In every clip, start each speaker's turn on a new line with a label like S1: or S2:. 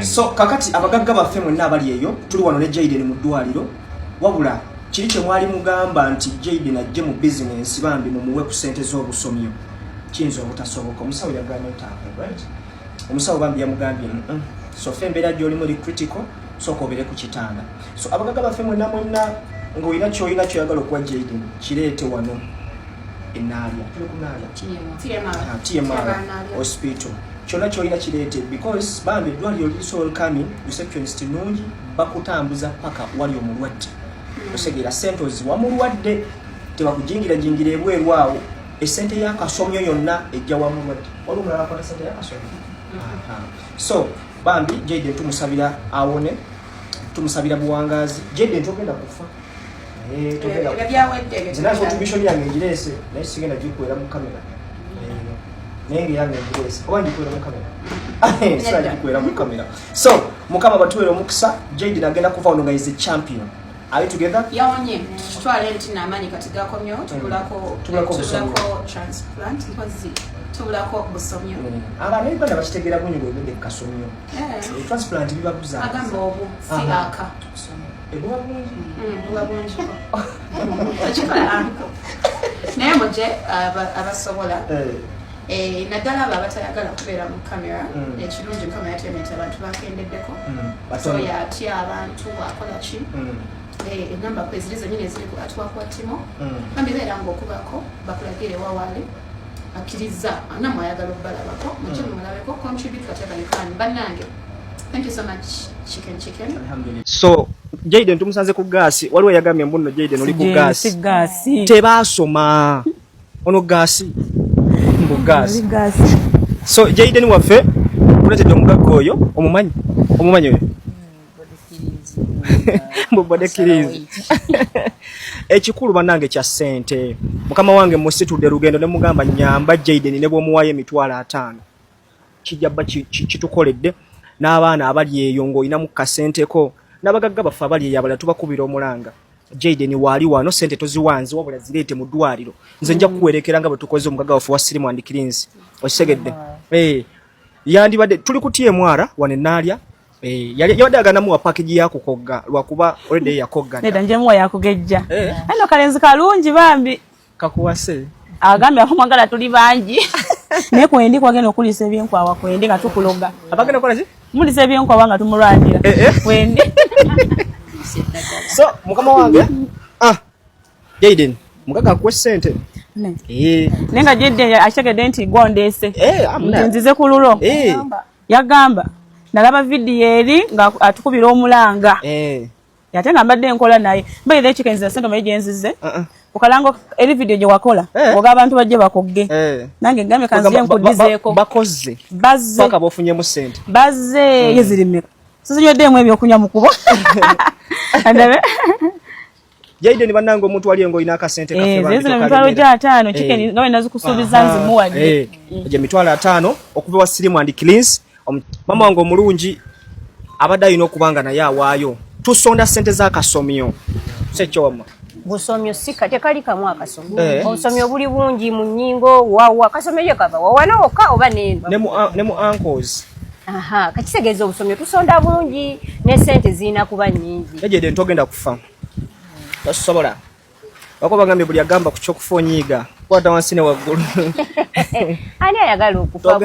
S1: So kakati abagagga baffe mwenna abali eyo tuli wano ne Jayden mu ddwaliro wabula kiri kye mwali mugamba nti Jayden ajje mu business bambi mumuwe ku ssente z'obusomyo kiyinza obutasoboka omusawo yagambye ntaako right omusawo bambi yamugambye so ffe embeera gy'olimu eri critical sooka obeere ku kitanda so abagagga baffe mwenna ng'olina ky'olina kyoyagala okuwa Jayden kireete wano enaalya tuli ku naalya TMR hospital kyonna kyolina kireete because bambi eddwaliro liso welcoming receptionist nungi bakutambuza paka wali omulwadde osegera sentozi wamulwadde tebakujingira ebweru awo esente y'akasomyo yonna ejja wamulwadde wali omulala akola sente y'akasomyo so bambi Jayden tumusabira awone tumusabira buwangazi Jayden togenda kufa zinazo tubishoni yange njirese naye sigenda gikwera mu kamera nenge yange njirese oba ngikwera mu kamera sasa gikwera mu kamera so mukama batuwere omukisa Jayden agenda kuva ono nga is a champion. Are you together?
S2: Yaonye twale ntina amani katika komyo tubulako transplant because tubulako busomyo
S1: abantu bana bakitegera bunyo bwende kasomyo transplant bibabuza
S2: agamba obu silaka
S1: ebuwa bungi
S2: achikola anko naye moje abasobola naddala abo abatayagala kubeera mu kamera ekirungi kamera yatemeta abantu bakendeddeko so yatya abantu akola ki enamba kwezilizo nyine ziri atwakwa timo ambeera ng'okubako bakulagire wawale akiriza namwe ayagala okubalabako mujje mumulabeko contribute katekalekani bannange. Thank you so much chicken
S1: alhamdulillah. So Jayden tumusanze ku gaasi waliwo yagambye mbuno Jayden oli ku gaasi tebaasoma ono gaasi mbu gaasi so Jayden waffe tuletedde omugagga oyo omumanyi oyo mbode kirizi ekikulu bannange kya ssente mukama wange musitudde lugendo ne mugamba nyamba Jayden ne bw'omuwayo emitwalo 5 kijja bba kitukoledde n'abaana abali eyo ng'olina mu kasenteko n'abagagga baffe abali eyo abalala tubakubira omulanga Jayden waali wano ssente toziwanze wabula zireete mu ddwaliro nze nja kukuwerekera nga bwe tukoze omugagga waffe wa Sirimu and Cleans okisegedde yandibadde tuli ku TMR wane naalya yabadde aganamu wa package yakukogga lwakuba already yakogga
S3: neda njemu yakugejja ano kalenzi kalungi bambi
S1: kakuwase
S3: agambye akomagala tuli bangi ne kwendi kwagenda okulisa ebyenkwawa kwendi nga tukuloga
S1: abagenda kola ki
S3: mulisa ebyenkwawa nga tumulwanira kwendi
S1: so mukama wange Jayden mugaga kwa sente
S3: nenga Jayden ashegede nti gondese nzize kululo yagamba nalaba video eri nga atukubira omulanga yatenga mbadde nkola naye mbaye ekikenza sente mayenzize okalango eri video gye wakola oga abantu bajje bakogge nange ngamye kanzi yankudizeeko
S1: bakoze
S3: bazze
S1: paka bofunye mu sente
S3: bazze yezirimira siziyodde mu ebyokunya mukubo andabe
S1: Jayden bannange omuntu wali engo ina akasente kafe
S3: bandi tokali mitwalo gya 5 chicken ngawe nazikusubiza nzimuwadde
S1: je mitwalo 5 okuva wa Sirimu and Cleans mama wange omulungi abadde alina okubanga naye awaayo tusonda ssente z'akasomyo sekyoma
S4: busomyo sika tekali kamu akasomyo obusomyo buli bungi mu nnyingo wawa kasomyo ye kava wawana oka oba nendo
S1: ne mu uncles
S4: kakitegeeza obusomyo tusonda bulungi ne ssente zirina kuba nnyingi
S1: Jayden togenda kufa tosobola wako bagambye buli agamba ku kyokufa onyiiga kwata wansi ne waggulu
S4: ani ayagala okufa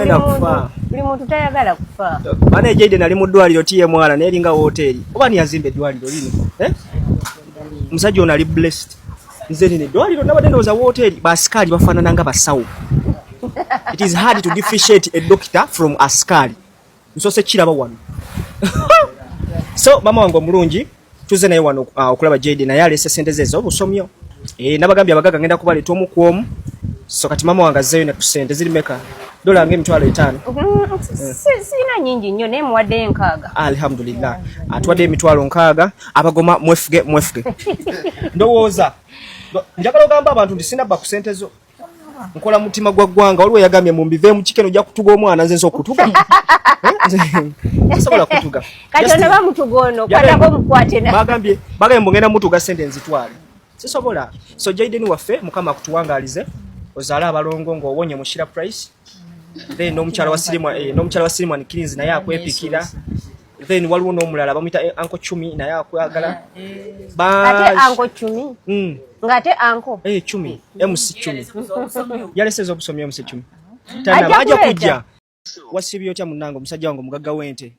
S4: buli muntu tayagala kufa
S1: bane Jayden ali mu ddwaliro TMR n'eringa hoteli oba niyazimba eddwaliro lino musajja ono ali blessed nze nine eddwaliro nabadde ndowooza hoteli baasikaali bafaanana nga basawo it is hard to differentiate a doctor from askari nsose kiraba wano so mama wange omulungi tuze naye wano okulaba Jayden naye alese ssente ze ez'obusomyo nabagambye abagagga ngenda kubaleeta omu ku omu so kati mama wange azzeeyo ne ku ssente ziri meka dola ng'emitwalo 5
S4: sina nyingi nnyo naye muwaddeyo 6
S1: alhamdulillah atuwadde emitwalo 6 abagoma mwefuge ndowooza njagala ogamba abantu nti sinabba ku ssente zo nkola mutima gwa ggwanga waliwo yagambye mumbiveemu chicken ojja kutuga omwana nze nza okutuga nsobola kutuga
S4: kati ono bamutugono kwatako mukwate
S1: bagambye mbogenda mutuga ssente nzitwale sisobola so Jayden waffe mukama akutuwangaalize ozaale abalongo ng'owonye mushira price then n'omukyala wa Sirimu and Cleans naye akwepikira then waliwo n'omulala bamuyita Uncle Chumi naye akwagala
S4: ate Uncle Chumi ngate Uncle
S1: Chumi MC Chumi yaleseza obusomyo MC Chumi tana aja kujja wasibyo kya munango musajja wange mugagga wente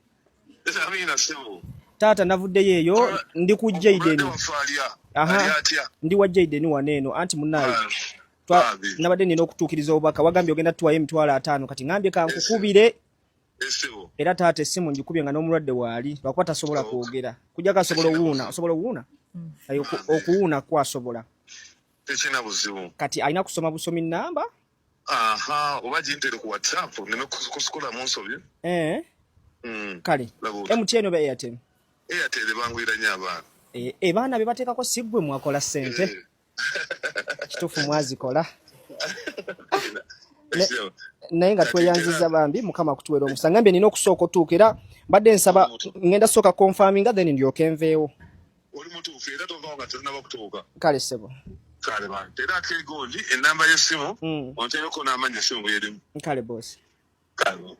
S1: tata navuddeyo eyo ndi ku Jaden ndi wa Jaden waneeno anti munayi nabadde nina okutuukiriza obubaka wagambye ogenda tuwayo emitwalo 5 kati ngambye kankukubire era taata essimu njikubye nga n'omulwadde waali lwakuba tasobola kwogera kujja kasobola owuuna osobola owuuna okuwuuna kwasobola
S5: tekina buzibu
S1: kati alina kusoma busomi namba
S5: oba gintere ku WhatsApp nime kusukula mu nsobi
S1: kale MTN oba Airtel
S5: bangwira nnyo abaana
S1: baana be bateekako siggwe mwakola ssente kituufu mwazikola naye nga tweyanziza bambi mukama kutuwera omusa ngambye nina okusooka otuukira mbadde nsaba ngenda sooka confirminga then ndyoke enveewo
S5: oli mutuufu era tovaawo nga terinaba kutuuka
S1: kale ssebo
S5: kale bantu era akeegondi ennamba y'essimu onteekeko n'amanya essimu bwerimu
S1: kale bosi
S5: kale